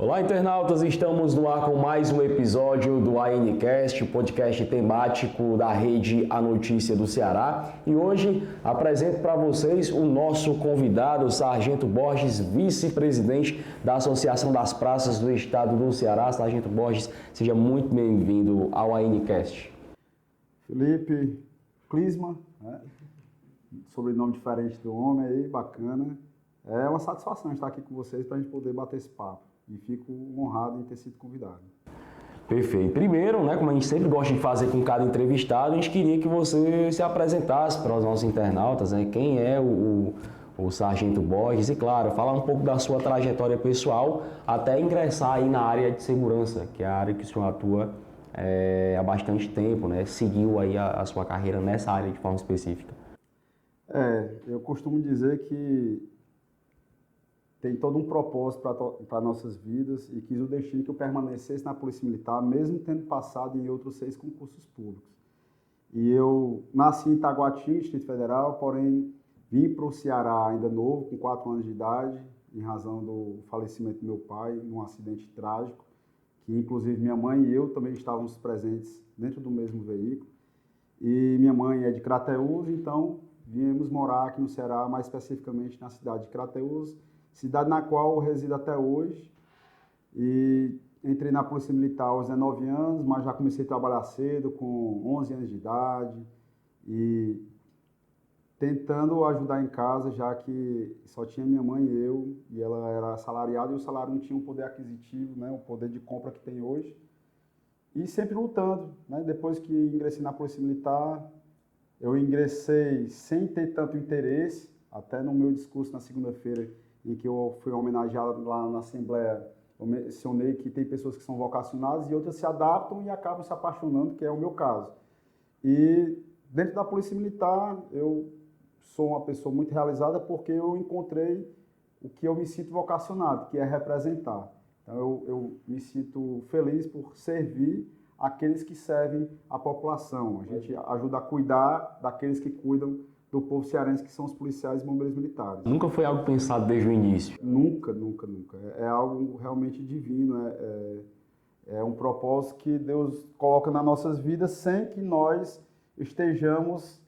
Olá, internautas! Estamos no ar com mais um episódio do ANcast, o podcast temático da rede A Notícia do Ceará. E hoje apresento para vocês o nosso convidado, o Sargento Borges, vice-presidente da Associação das Praças do Estado do Ceará. Sargento Borges, seja muito bem-vindo ao ANcast. Felipe Klisman, né? Sobrenome diferente do homem aí, bacana. É uma satisfação estar aqui com vocês para a gente poder bater esse papo. E fico honrado em ter sido convidado. Perfeito. Primeiro, né, como a gente sempre gosta de fazer com cada entrevistado, a gente queria que você se apresentasse para os nossos internautas, né? Quem é o Sargento Borges e, claro, falar um pouco da sua trajetória pessoal até ingressar aí na área de segurança, que é a área que o senhor atua há bastante tempo, né? Seguiu aí a sua carreira nessa área de forma específica. Eu costumo dizer que tem todo um propósito para nossas vidas e quis o destino que eu permanecesse na Polícia Militar, mesmo tendo passado em outros 6 concursos públicos. E eu nasci em Itaguatinga, Distrito Federal, porém vim para o Ceará ainda novo, com 4 anos de idade, em razão do falecimento do meu pai, num acidente trágico, que inclusive minha mãe e eu também estávamos presentes dentro do mesmo veículo. E minha mãe é de Crateús, então viemos morar aqui no Ceará, mais especificamente na cidade de Crateús, cidade na qual eu resido até hoje. E entrei na Polícia Militar aos 19 anos, mas já comecei a trabalhar cedo, com 11 anos de idade, e tentando ajudar em casa, já que só tinha minha mãe e eu, e ela era assalariada, e o salário não tinha o poder aquisitivo, né, o poder de compra que tem hoje. E sempre lutando, né? Depois que ingressei na Polícia Militar, eu ingressei sem ter tanto interesse, até no meu discurso na segunda-feira, em que eu fui homenageado lá na Assembleia, eu mencionei que tem pessoas que são vocacionadas e outras se adaptam e acabam se apaixonando, que é o meu caso. E dentro da Polícia Militar, eu sou uma pessoa muito realizada porque eu encontrei o que eu me sinto vocacionado, que é representar. Então eu me sinto feliz por servir aqueles que servem a população. A gente ajuda a cuidar daqueles que cuidam do povo cearense, que são os policiais e bombeiros militares. Nunca foi algo pensado desde o início? Nunca. É algo realmente divino, é um propósito que Deus coloca nas nossas vidas sem que nós estejamos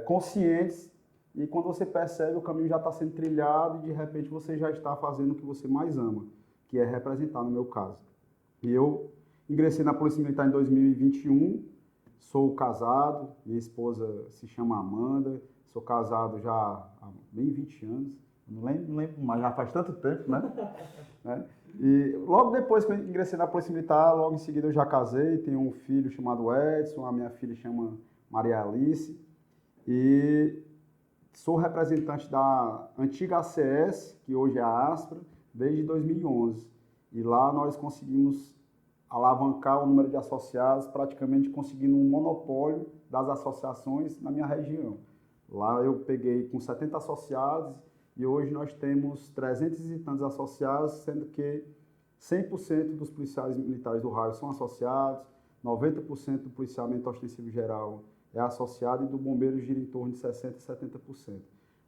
conscientes, e quando você percebe, o caminho já está sendo trilhado e de repente você já está fazendo o que você mais ama, que é representar, no meu caso. E eu ingressei na Polícia Militar em 2021, sou casado, minha esposa se chama Amanda, sou casado já há bem 20 anos, não lembro, mas já faz tanto tempo, né? E logo depois que eu ingressei na Polícia Militar, logo em seguida eu já casei, tenho um filho chamado Edson, a minha filha chama Maria Alice, e sou representante da antiga ACS, que hoje é a Aspra, desde 2011. E lá nós conseguimos alavancar o número de associados, praticamente conseguindo um monopólio das associações na minha região. Lá eu peguei com 70 associados e hoje nós temos 300 e tantos associados, sendo que 100% dos policiais militares do raio são associados, 90% do policiamento ostensivo geral é associado e do bombeiro gira em torno de 60% e 70%.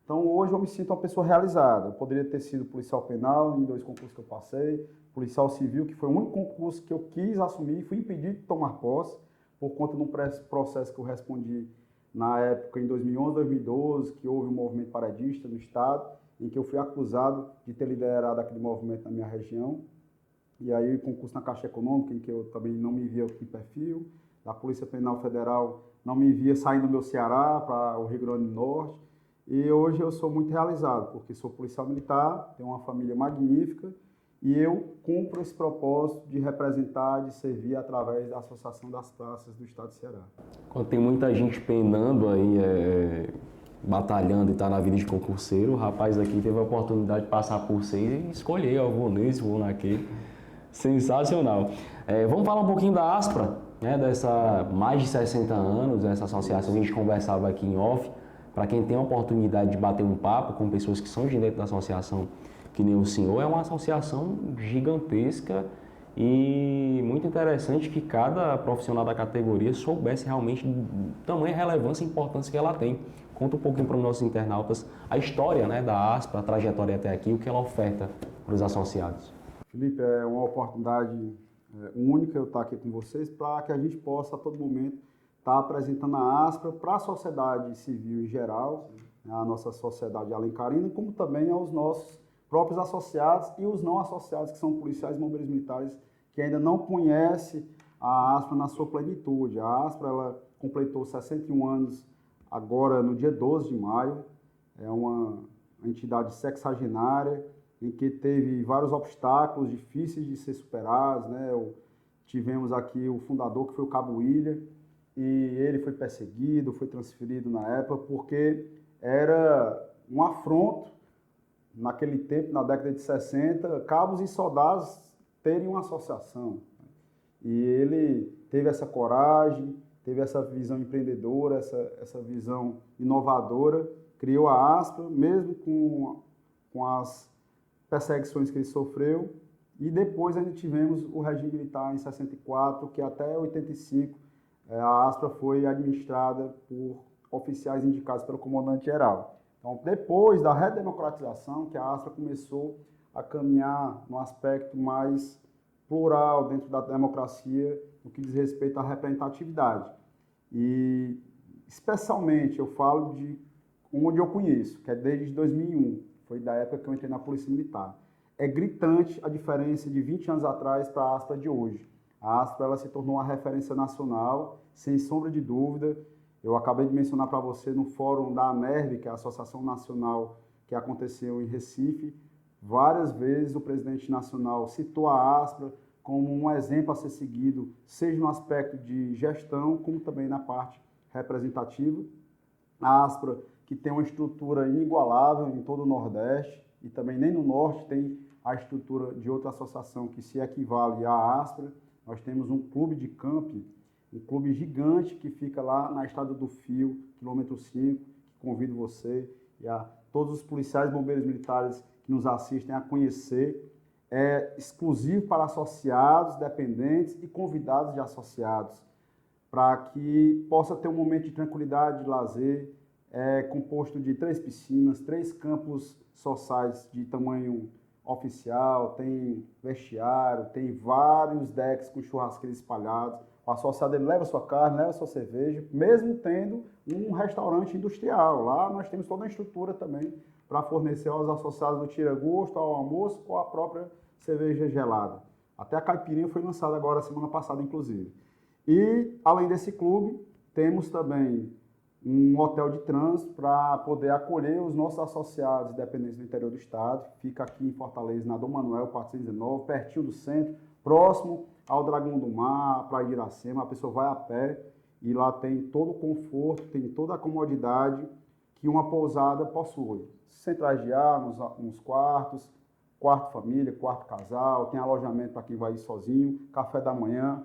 Então hoje eu me sinto uma pessoa realizada. Eu poderia ter sido policial penal em 2 concursos que eu passei, policial civil, que foi o único concurso que eu quis assumir e fui impedido de tomar posse por conta de um processo que eu respondi na época, em 2011, 2012, que houve um movimento paredista no Estado, em que eu fui acusado de ter liderado aquele movimento na minha região. E aí o concurso na Caixa Econômica, em que eu também não me via em perfil, da Polícia Penal Federal não me via saindo do meu Ceará para o Rio Grande do Norte. E hoje eu sou muito realizado, porque sou policial militar, tenho uma família magnífica, e eu cumpro esse propósito de representar, de servir através da Associação das Praças do Estado do Ceará. Quando tem muita gente penando aí, batalhando e está na vida de concurseiro, o rapaz aqui teve a oportunidade de passar por 6 e escolher, eu vou nesse, vou naquele. Sensacional. Vamos falar um pouquinho da Aspra, né, dessa mais de 60 anos, essa associação que a gente conversava aqui em off. Para quem tem a oportunidade de bater um papo com pessoas que são de dentro da associação, que nem o senhor, é uma associação gigantesca e muito interessante que cada profissional da categoria soubesse realmente tamanha relevância e importância que ela tem. Conta um pouquinho para os nossos internautas a história, né, da Aspra, a trajetória até aqui, o que ela oferta para os associados. Felipe, é uma oportunidade única eu estar aqui com vocês para que a gente possa, a todo momento, estar apresentando a Aspra para a sociedade civil em geral, né, a nossa sociedade alencarina, como também aos nossos próprios associados e os não associados, que são policiais e bombeiros militares, que ainda não conhecem a Aspra na sua plenitude. A Aspra ela completou 61 anos agora no dia 12 de maio, é uma entidade sexagenária, em que teve vários obstáculos difíceis de ser superados, né? Tivemos aqui o fundador, que foi o Cabo William, e ele foi perseguido, foi transferido na época, porque era um afronto, naquele tempo, na década de 60, cabos e soldados terem uma associação. E ele teve essa coragem, teve essa visão empreendedora, essa visão inovadora, criou a Aspra, mesmo com as perseguições que ele sofreu, e depois ainda tivemos o regime militar em 64, que até 85 a Aspra foi administrada por oficiais indicados pelo comandante-geral. Então, depois da redemocratização, que a Aspra começou a caminhar num aspecto mais plural dentro da democracia, no que diz respeito à representatividade. E, especialmente, eu falo de onde eu conheço, que é desde 2001, foi da época que eu entrei na Polícia Militar. É gritante a diferença de 20 anos atrás para a Aspra de hoje. A Aspra ela se tornou uma referência nacional, sem sombra de dúvida. Eu acabei de mencionar para você no fórum da ANERV, que é a Associação Nacional que aconteceu em Recife, várias vezes o presidente nacional citou a Aspra como um exemplo a ser seguido, seja no aspecto de gestão, como também na parte representativa. A Aspra, que tem uma estrutura inigualável em todo o Nordeste, e também nem no Norte tem a estrutura de outra associação que se equivale à Aspra. Nós temos um clube de camping, um clube gigante que fica lá na Estrada do Fio, quilômetro 5, que convido você e a todos os policiais e bombeiros militares que nos assistem a conhecer. É exclusivo para associados, dependentes e convidados de associados, para que possa ter um momento de tranquilidade, de lazer. É composto de 3 piscinas, 3 campos sociais de tamanho oficial, tem vestiário, tem vários decks com churrasqueiros espalhados. O associado ele leva sua carne, leva sua cerveja, mesmo tendo um restaurante industrial. Lá nós temos toda a estrutura também para fornecer aos associados do tira-gosto, ao almoço ou a própria cerveja gelada. Até a caipirinha foi lançada agora, semana passada, inclusive. E, além desse clube, temos também um hotel de trânsito para poder acolher os nossos associados dependentes do interior do estado. Fica aqui em Fortaleza, na Dom Manuel 419, pertinho do centro, próximo ao Dragão do Mar, Praia de Iracema. A pessoa vai a pé e lá tem todo o conforto, tem toda a comodidade que uma pousada possui. Centrais de ar nos quartos, quarto família, quarto casal, tem alojamento para quem vai ir sozinho, café da manhã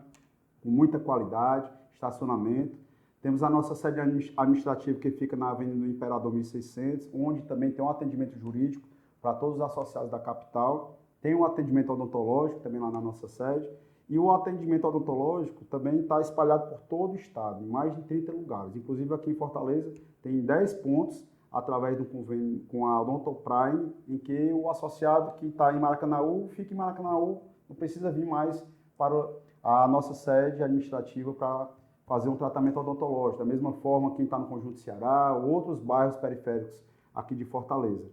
com muita qualidade, estacionamento. Temos a nossa sede administrativa que fica na Avenida do Imperador 1600, onde também tem um atendimento jurídico para todos os associados da capital. Tem um atendimento odontológico também lá na nossa sede. E o atendimento odontológico também está espalhado por todo o estado, em mais de 30 lugares. Inclusive aqui em Fortaleza tem 10 pontos, através do convênio com a Odonto Prime, em que o associado que está em Maracanaú fica em Maracanaú, não precisa vir mais para a nossa sede administrativa para fazer um tratamento odontológico, da mesma forma quem está no Conjunto Ceará, ou outros bairros periféricos aqui de Fortaleza.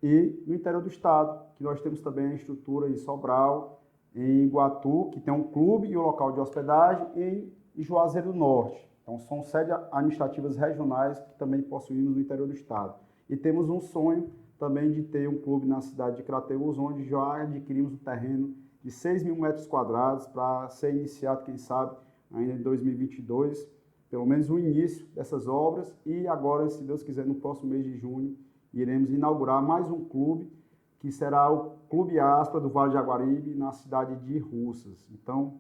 E no interior do estado, que nós temos também a estrutura em Sobral, em Iguatu, que tem um clube e o local de hospedagem, e em Juazeiro do Norte. Então são sedes administrativas regionais que também possuímos no interior do estado. E temos um sonho também de ter um clube na cidade de Crateús, onde já adquirimos um terreno de 6.000 metros quadrados para ser iniciado, quem sabe, ainda em 2022, pelo menos o início dessas obras, e agora, se Deus quiser, no próximo mês de junho, iremos inaugurar mais um clube, que será o Clube Aspra do Vale de Jaguaribe, na cidade de Russas. Então,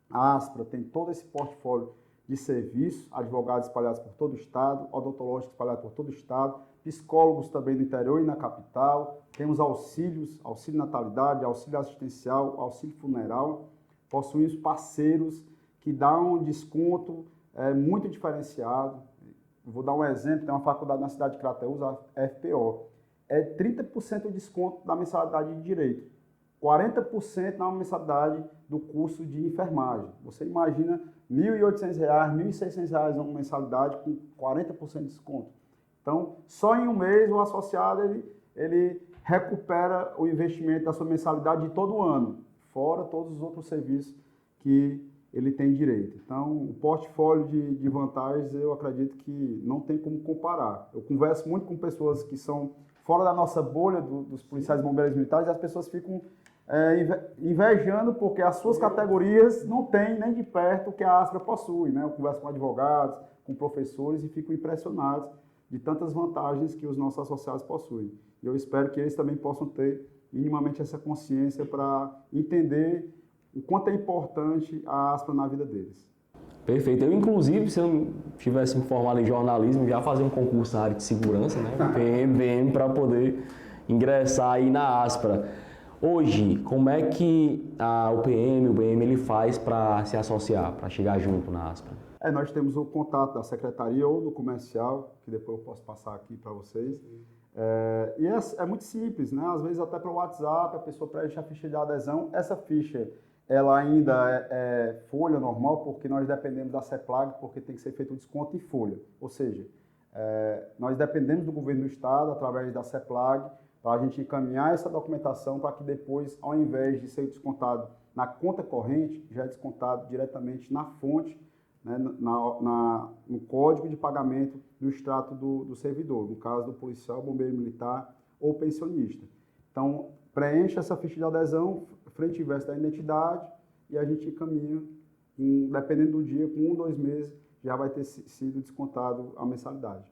a Aspra tem todo esse portfólio de serviços, advogados espalhados por todo o estado, odontológicos espalhados por todo o estado, psicólogos também no interior e na capital, temos auxílios, auxílio natalidade, auxílio assistencial, auxílio funeral, possuímos parceiros que dão um desconto muito diferenciado. Vou dar um exemplo, tem uma faculdade na cidade de Crateús, a FPO, é 30% de desconto da mensalidade de direito. 40% na mensalidade do curso de enfermagem. Você imagina R$ 1.800, R$ 1.600 uma mensalidade com 40% de desconto. Então, só em um mês o associado ele recupera o investimento da sua mensalidade de todo o ano, fora todos os outros serviços que ele tem direito. Então, o portfólio de vantagens, eu acredito que não tem como comparar. Eu converso muito com pessoas que são fora da nossa bolha dos policiais e bombeiros militares, e as pessoas ficam invejando porque as suas categorias não têm nem de perto o que a Aspra possui, né? Eu converso com advogados, com professores e fico impressionados de tantas vantagens que os nossos associados possuem. E eu espero que eles também possam ter minimamente essa consciência para entender o quanto é importante a Aspra na vida deles. Perfeito. Eu, inclusive, se eu tivesse me formado em jornalismo, já fazia um concurso na área de segurança, né? PM, para poder ingressar aí na Aspra. Hoje, como é que o BM ele faz para se associar, para chegar junto na Aspra? Nós temos o contato da secretaria ou do comercial, que depois eu posso passar aqui para vocês. E é muito simples, né? Às vezes até pelo WhatsApp, a pessoa preenche a ficha de adesão. Essa ficha, ela ainda é folha normal, porque nós dependemos da CEPLAG, porque tem que ser feito o desconto em folha. Ou seja, nós dependemos do governo do estado, através da CEPLAG, para a gente encaminhar essa documentação para que depois, ao invés de ser descontado na conta corrente, já é descontado diretamente na fonte, né, no código de pagamento do extrato do servidor, no caso do policial, bombeiro militar ou pensionista. Então, preenche essa ficha de adesão, frente e verso da identidade, e a gente encaminha, dependendo do dia, com 1 ou 2 meses, já vai ter sido descontado a mensalidade.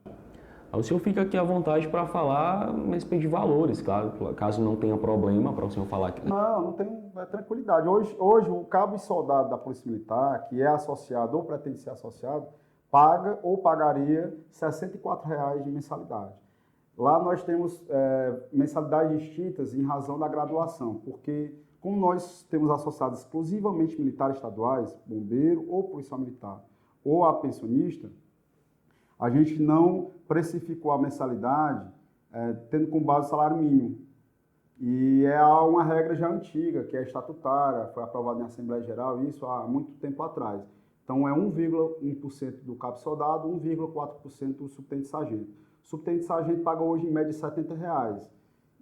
O senhor fica aqui à vontade para falar a respeito de valores, claro, caso não tenha problema para o senhor falar aqui. Não tem tranquilidade. Hoje o cabo e soldado da Polícia Militar, que é associado ou pretende ser associado, paga ou pagaria R$ 64,00 de mensalidade. Lá nós temos mensalidades distintas em razão da graduação, porque como nós temos associados exclusivamente militares estaduais, bombeiro ou policial militar, ou a pensionista, a gente não precificou a mensalidade tendo como base o salário mínimo. E é uma regra já antiga, que é estatutária, foi aprovada em Assembleia Geral, isso há muito tempo atrás. Então é 1,1% do cabo soldado, 1,4% do subtenente sargento. O subtenente sargento paga hoje em média R$ 70,00.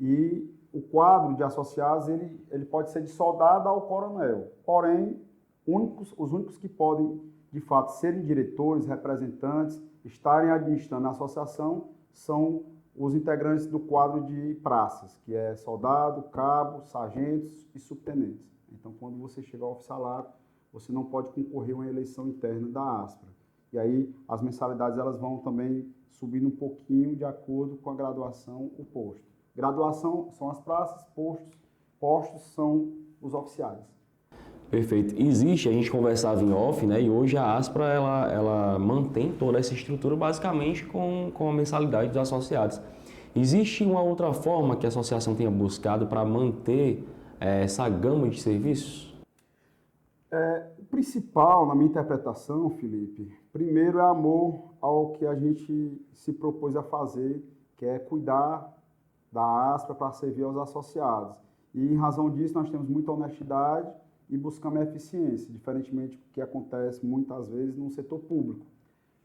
E o quadro de associados ele pode ser de soldado ao coronel. Porém, os únicos que podem, de fato, serem diretores, representantes, estarem administrando a associação são os integrantes do quadro de praças, que é soldado, cabo, sargentos e subtenentes. Então, quando você chega ao oficialato, você não pode concorrer a uma eleição interna da Aspra. E aí, as mensalidades elas vão também subindo um pouquinho de acordo com a graduação, o posto. Graduação são as praças, postos são os oficiais. Perfeito. Existe, a gente conversava em off, né? E hoje a Aspra ela mantém toda essa estrutura basicamente com a mensalidade dos associados. Existe uma outra forma que a associação tenha buscado para manter essa gama de serviços? O principal, na minha interpretação, Felipe, primeiro é amor ao que a gente se propôs a fazer, que é cuidar da Aspra para servir aos associados. E em razão disso nós temos muita honestidade e buscamos a eficiência, diferentemente do que acontece muitas vezes no setor público.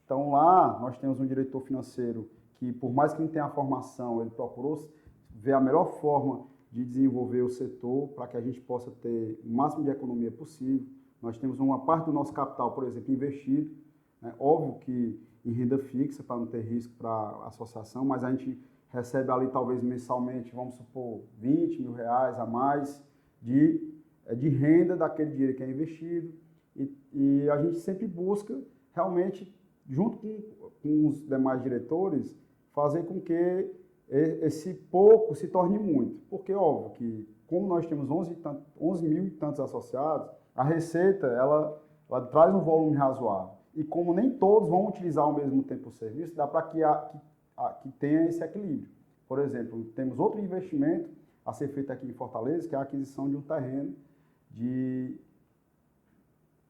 Então lá nós temos um diretor financeiro que, por mais que não tenha a formação, ele procurou ver a melhor forma de desenvolver o setor para que a gente possa ter o máximo de economia possível. Nós temos uma parte do nosso capital, por exemplo, investido, né? Óbvio que em renda fixa, para não ter risco para a associação, mas a gente recebe ali talvez mensalmente, vamos supor, R$ 20.000 a mais de renda daquele dinheiro que é investido, e a gente sempre busca realmente, junto com os demais diretores, fazer com que esse pouco se torne muito. Porque, óbvio, que como nós temos 11 mil e tantos associados, a receita ela traz um volume razoável. E como nem todos vão utilizar ao mesmo tempo o serviço, dá para que tenha esse equilíbrio. Por exemplo, temos outro investimento a ser feito aqui em Fortaleza, que é a aquisição de um terreno de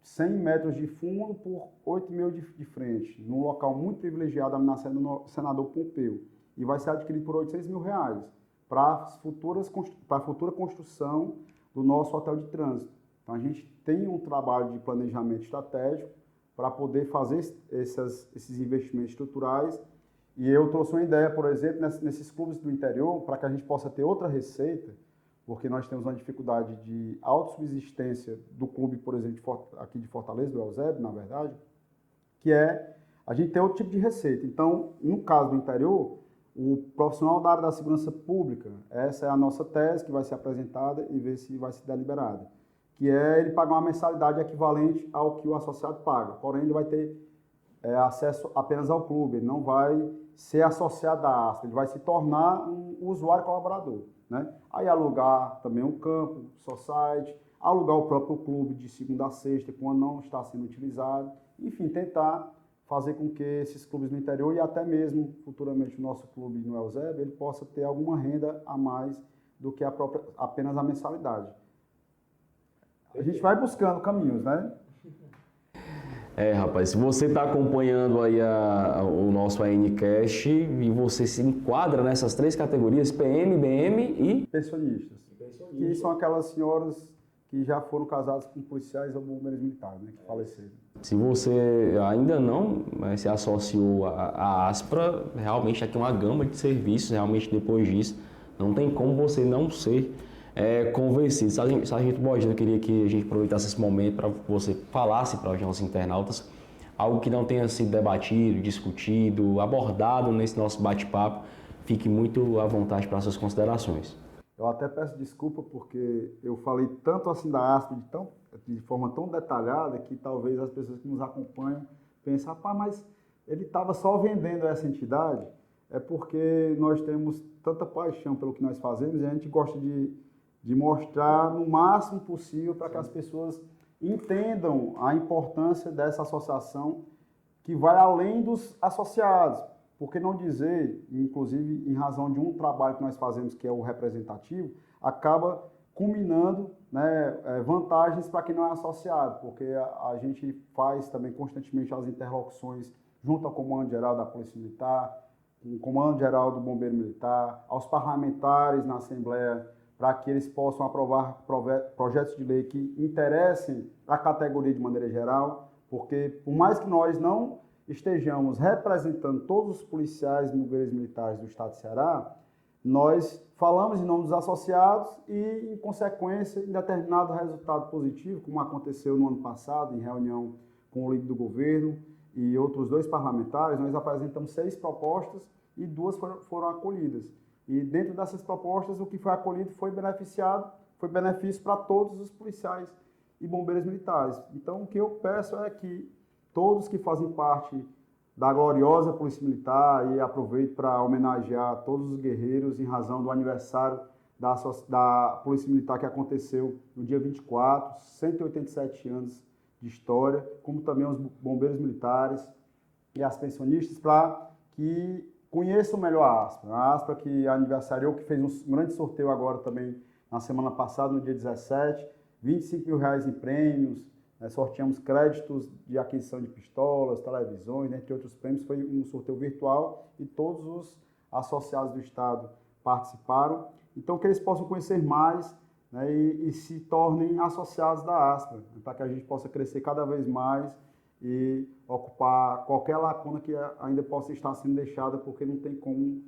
100 metros de fundo por 8 mil de frente, num local muito privilegiado, na Senador Pompeu, e vai ser adquirido por R$ 800.000 para a futura construção do nosso hotel de trânsito. Então, a gente tem um trabalho de planejamento estratégico para poder fazer esses investimentos estruturais. E eu trouxe uma ideia, por exemplo, nesses clubes do interior, para que a gente possa ter outra receita, porque nós temos uma dificuldade de autossubsistência do clube, por exemplo, aqui de Fortaleza, do Eusébio, na verdade, que é a gente ter outro tipo de receita. Então, no caso do interior, o profissional da área da segurança pública, essa é a nossa tese que vai ser apresentada e ver se vai ser deliberada, que é ele pagar uma mensalidade equivalente ao que o associado paga, porém ele vai ter acesso apenas ao clube, ele não vai ser associado à ASPRA, ele vai se tornar um usuário colaborador, né? Aí alugar também um campo, society, alugar o próprio clube de segunda a sexta, quando não está sendo utilizado, enfim, tentar fazer com que esses clubes no interior e até mesmo futuramente o nosso clube no Eusébio, ele possa ter alguma renda a mais do que apenas a mensalidade. A gente vai buscando caminhos, né? Rapaz, se você está acompanhando aí o nosso ANCast e você se enquadra nessas 3 categorias, PM, BM e pensionistas. Que são aquelas senhoras que já foram casadas com policiais ou bombeiros militares, né, que faleceram. Se você ainda não se associou à ASPRA, realmente aqui é uma gama de serviços, realmente depois disso, não tem como você não ser convencido. Sargento Bodino, eu queria que a gente aproveitasse esse momento para você falasse para os nossos internautas algo que não tenha sido debatido, discutido, abordado nesse nosso bate-papo. Fique muito à vontade para as suas considerações. Eu até peço desculpa porque eu falei tanto assim da ASPRA de forma tão detalhada que talvez as pessoas que nos acompanham pensem, rapaz, mas ele estava só vendendo essa entidade. É porque nós temos tanta paixão pelo que nós fazemos e a gente gosta de mostrar no máximo possível para que as pessoas entendam a importância dessa associação que vai além dos associados. Por que não dizer, inclusive em razão de um trabalho que nós fazemos que é o representativo, acaba culminando, né, vantagens para quem não é associado, porque a gente faz também constantemente as interlocuções junto ao Comando Geral da Polícia Militar, o Comando Geral do Bombeiro Militar, aos parlamentares na Assembleia, para que eles possam aprovar projetos de lei que interessem a categoria de maneira geral, porque por mais que nós não estejamos representando todos os policiais e bombeiros militares do Estado de Ceará, nós falamos em nome dos associados e, em consequência, em determinado resultado positivo, como aconteceu no ano passado, em reunião com o líder do governo e outros 2 parlamentares, nós apresentamos 6 propostas e 2 foram acolhidas. E dentro dessas propostas, o que foi acolhido foi benefício para todos os policiais e bombeiros militares. Então, o que eu peço é que todos que fazem parte da gloriosa Polícia Militar, e aproveito para homenagear todos os guerreiros em razão do aniversário da Polícia Militar que aconteceu no dia 24, 187 anos de história, como também os bombeiros militares e as pensionistas, para que conheçam melhor a ASPRA. A ASPRA que aniversariou, que fez um grande sorteio agora também na semana passada, no dia 17, R$25 mil em prêmios, sorteamos créditos de aquisição de pistolas, televisões, entre outros prêmios. Foi um sorteio virtual e todos os associados do Estado participaram. Então, que eles possam conhecer mais, né, e se tornem associados da ASPRA, né, para que a gente possa crescer cada vez mais e ocupar qualquer lacuna que ainda possa estar sendo deixada, porque não tem como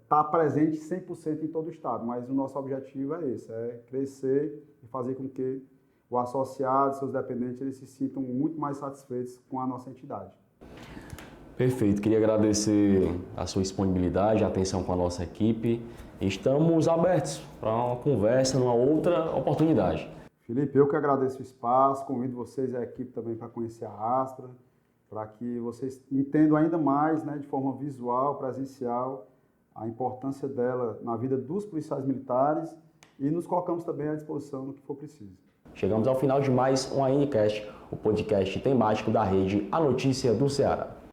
estar presente 100% em todo o Estado. Mas o nosso objetivo é esse, é crescer e fazer com que o associado, seus dependentes, eles se sintam muito mais satisfeitos com a nossa entidade. Perfeito, queria agradecer a sua disponibilidade, a atenção com a nossa equipe. Estamos abertos para uma conversa, numa outra oportunidade. Felipe, eu que agradeço o espaço, convido vocês e a equipe também para conhecer a ASPRA, para que vocês entendam ainda mais, né, de forma visual, presencial, a importância dela na vida dos policiais militares, e nos colocamos também à disposição no que for preciso. Chegamos ao final de mais um ANCast, o podcast temático da rede A Notícia do Ceará.